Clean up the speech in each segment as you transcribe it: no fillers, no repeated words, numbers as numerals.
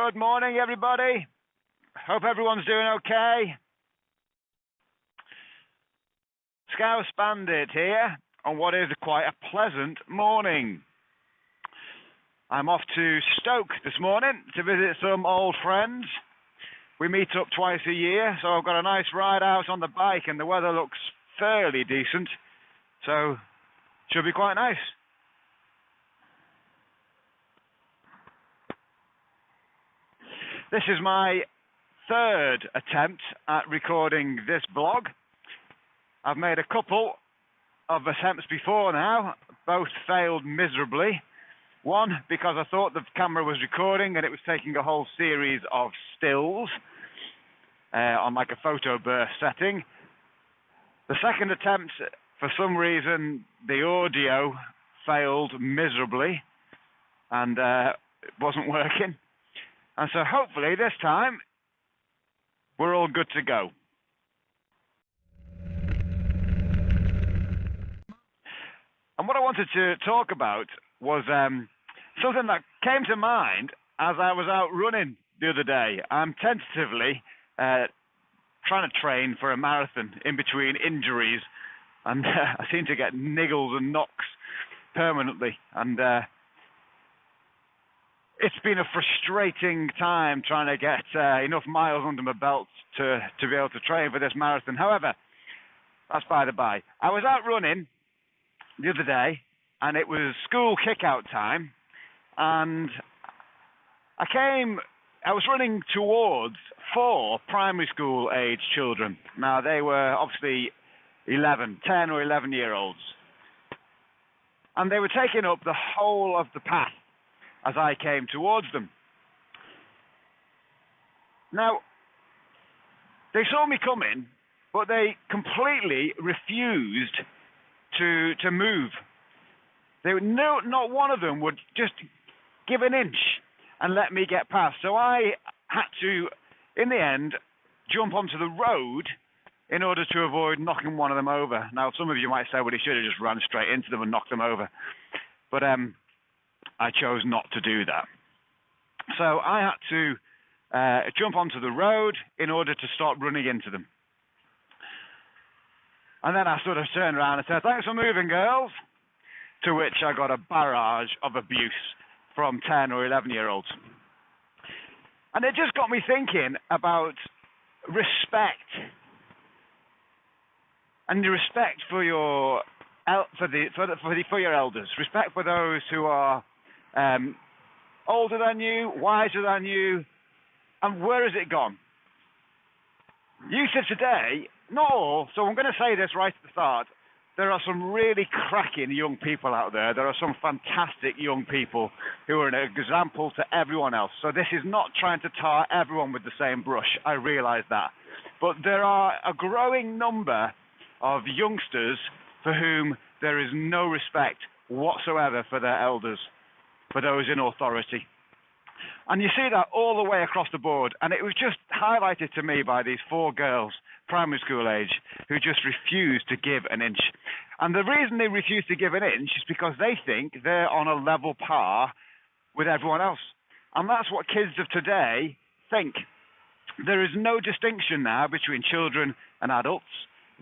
Good morning, everybody. Hope everyone's doing okay. Scouse Bandit here on what is quite a pleasant morning. I'm off to Stoke this morning to visit some old friends. We meet up twice a year, so I've got a nice ride out on the bike and the weather looks fairly decent, so should be quite nice. This is my third attempt at recording this blog. I've made a couple of attempts before now, both failed miserably. One, because I thought the camera was recording and it was taking a whole series of stills on like a photo burst setting. The second attempt, for some reason, the audio failed miserably and it wasn't working. And so hopefully this time, we're all good to go. And what I wanted to talk about was something that came to mind as I was out running the other day. I'm tentatively trying to train for a marathon in between injuries, and I seem to get niggles and knocks permanently. And it's been a frustrating time trying to get enough miles under my belt to be able to train for this marathon. However, that's by the by. I was out running the other day, and it was school kick-out time, and I was running towards 4 primary school age children. Now, they were obviously 10 or 11-year-olds, and they were taking up the whole of the path as I came towards them. Now, they saw me coming, but they completely refused to move. Not one of them would just give an inch and let me get past. So I had to, in the end, jump onto the road in order to avoid knocking one of them over. Now, some of you might say, well, he should have just run straight into them and knocked them over. But I chose not to do that. So I had to jump onto the road in order to start running into them. And then I sort of turned around and said, thanks for moving, girls, to which I got a barrage of abuse from 10 or 11-year-olds. And it just got me thinking about respect and the respect for your elders, respect for those who are older than you, wiser than you. And where has it gone? Youth of today, not all, so I'm going to say this right at the start. There are some really cracking young people out there. There are some fantastic young people who are an example to everyone else. So this is not trying to tar everyone with the same brush. I realize that. But there are a growing number of youngsters for whom there is no respect whatsoever for their elders, for those in authority. And you see that all the way across the board. And it was just highlighted to me by these 4 girls, primary school age, who just refused to give an inch. And the reason they refuse to give an inch is because they think they're on a level par with everyone else. And that's what kids of today think. There is no distinction now between children and adults.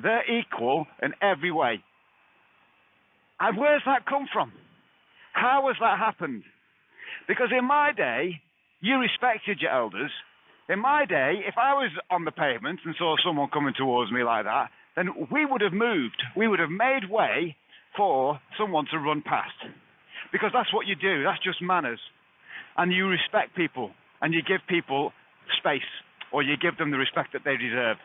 They're equal in every way. And where's that come from? How has that happened? Because in my day, you respected your elders. In my day, if I was on the pavement and saw someone coming towards me like that, then we would have moved. We would have made way for someone to run past. Because that's what you do. That's just manners. And you respect people. And you give people space. Or you give them the respect that they deserve.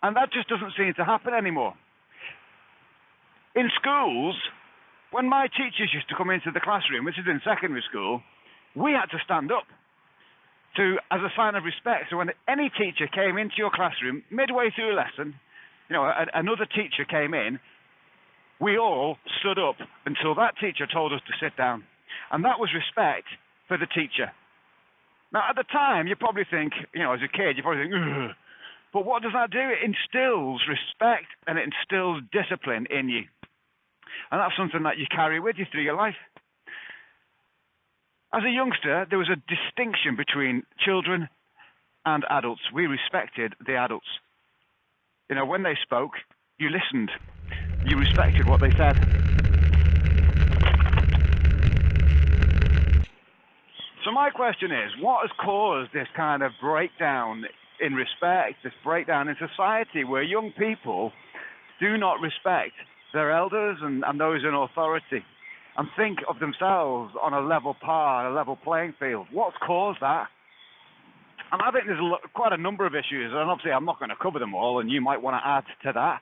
And that just doesn't seem to happen anymore. In schools, when my teachers used to come into the classroom, which is in secondary school, we had to stand up as a sign of respect. So when any teacher came into your classroom, midway through a lesson, another teacher came in, we all stood up until that teacher told us to sit down. And that was respect for the teacher. Now, at the time, you probably think, as a kid, you probably think, ugh. But what does that do? It instills respect and it instills discipline in you. And that's something that you carry with you through your life. As a youngster, there was a distinction between children and adults. We respected the adults. You know, when they spoke, you listened. You respected what they said. So my question is, what has caused this kind of breakdown in respect, this breakdown in society where young people do not respect their elders and those in authority and think of themselves on a level par, a level playing field? What's caused that? And I think there's quite a number of issues, and obviously I'm not going to cover them all, and you might want to add to that,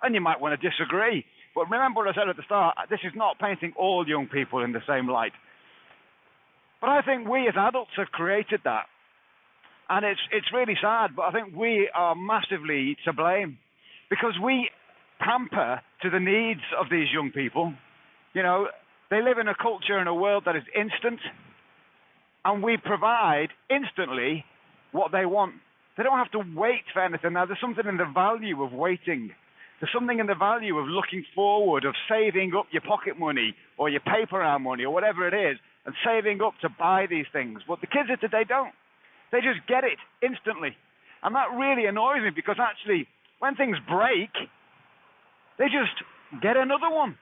and you might want to disagree. But remember what I said at the start, this is not painting all young people in the same light. But I think we as adults have created that. And it's really sad, but I think we are massively to blame because we pamper to the needs of these young people. You know, they live in a culture and a world that is instant, and we provide instantly what they want. They don't have to wait for anything. Now, there's something in the value of waiting. There's something in the value of looking forward, of saving up your pocket money or your paper round money or whatever it is, and saving up to buy these things. But the kids of today don't. They just get it instantly. And that really annoys me because actually, when things break, they just get another one.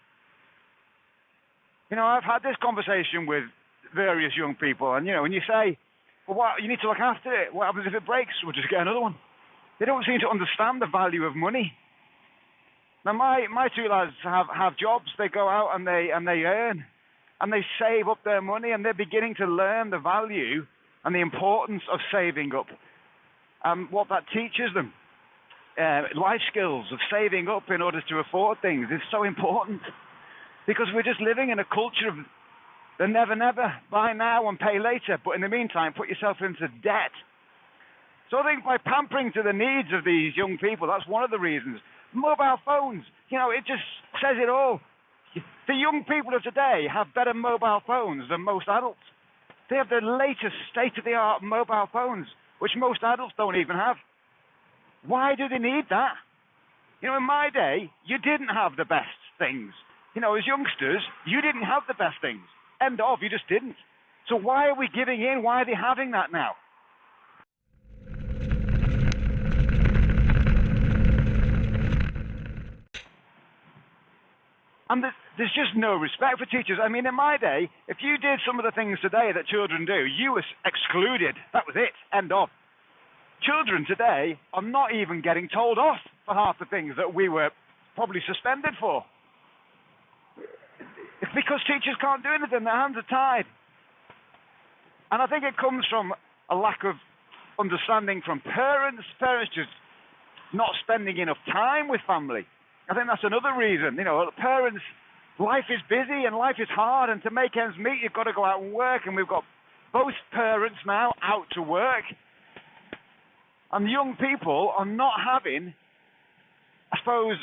You know, I've had this conversation with various young people, and, you know, when you say, well, what, you need to look after it. What happens if it breaks? We'll just get another one. They don't seem to understand the value of money. Now, my two lads have jobs. They go out and they earn, and they save up their money, and they're beginning to learn the value and the importance of saving up, what that teaches them. Life skills of saving up in order to afford things is so important because we're just living in a culture of the never, never, buy now and pay later, but in the meantime, put yourself into debt. So I think by pampering to the needs of these young people, that's one of the reasons. Mobile phones, you know, it just says it all. The young people of today have better mobile phones than most adults. They have the latest state-of-the-art mobile phones, which most adults don't even have. Why do they need that? You know, in my day, you didn't have the best things. You know, as youngsters, you didn't have the best things. End of, you just didn't. So why are we giving in? Why are they having that now? And there's just no respect for teachers. I mean, in my day, if you did some of the things today that children do, you were excluded. That was it. End of. Children today are not even getting told off for half the things that we were probably suspended for. It's because teachers can't do anything. Their hands are tied. And I think it comes from a lack of understanding from parents. Parents just not spending enough time with family. I think that's another reason. You know, parents, life is busy and life is hard, and to make ends meet, you've got to go out and work, and we've got both parents now out to work. And young people are not having, I suppose,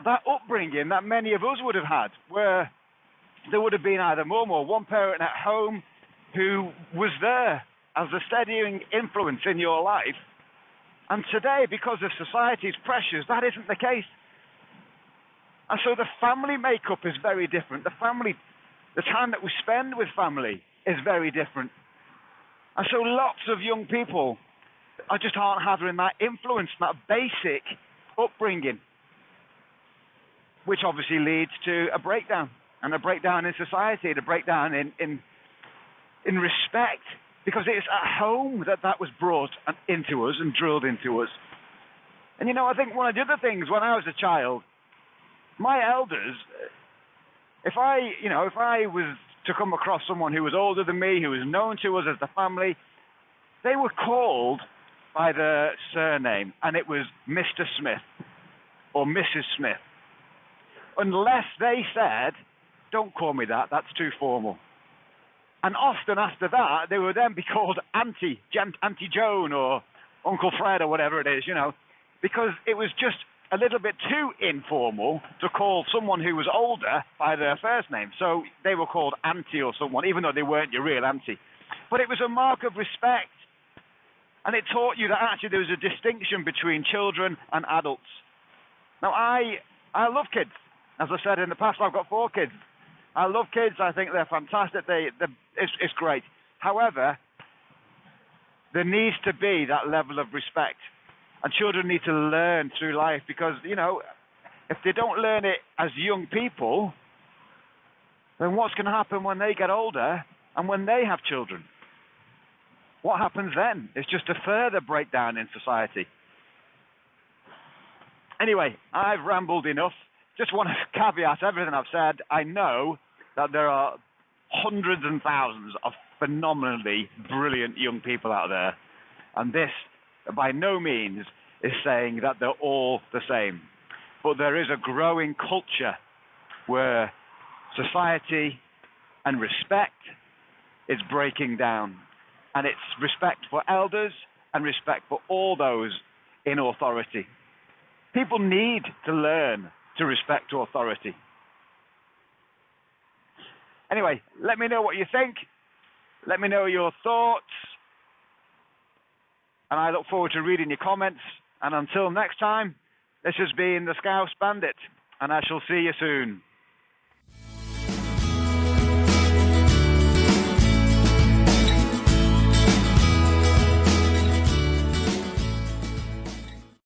that upbringing that many of us would have had, where there would have been either mum or one parent at home who was there as a steadying influence in your life. And today, because of society's pressures, that isn't the case. And so the family makeup is very different. The time that we spend with family is very different. And so lots of young people just aren't having that influence, that basic upbringing, which obviously leads to a breakdown, and a breakdown in society, and a breakdown in respect, because it's at home that was brought into us and drilled into us. And you know, I think one of the other things when I was a child, my elders, if I was to come across someone who was older than me, who was known to us as the family, they were called by their surname, and it was Mr. Smith or Mrs. Smith. Unless they said, don't call me that, that's too formal. And often after that, they would then be called Auntie Joan or Uncle Fred or whatever it is, you know, because it was just a little bit too informal to call someone who was older by their first name. So they were called Auntie or someone, even though they weren't your real auntie. But it was a mark of respect. And it taught you that actually there was a distinction between children and adults. Now, I love kids. As I said in the past, I've got 4 kids. I love kids. I think they're fantastic. It's great. However, there needs to be that level of respect. And children need to learn through life because, if they don't learn it as young people, then what's going to happen when they get older and when they have children? What happens then? It's just a further breakdown in society. Anyway, I've rambled enough. Just want to caveat everything I've said. I know that there are hundreds and thousands of phenomenally brilliant young people out there. And this, by no means, is saying that they're all the same. But there is a growing culture where society and respect is breaking down. And it's respect for elders and respect for all those in authority. People need to learn to respect authority. Anyway, let me know what you think. Let me know your thoughts. And I look forward to reading your comments. And until next time, this has been the Scouse Bandit, and I shall see you soon.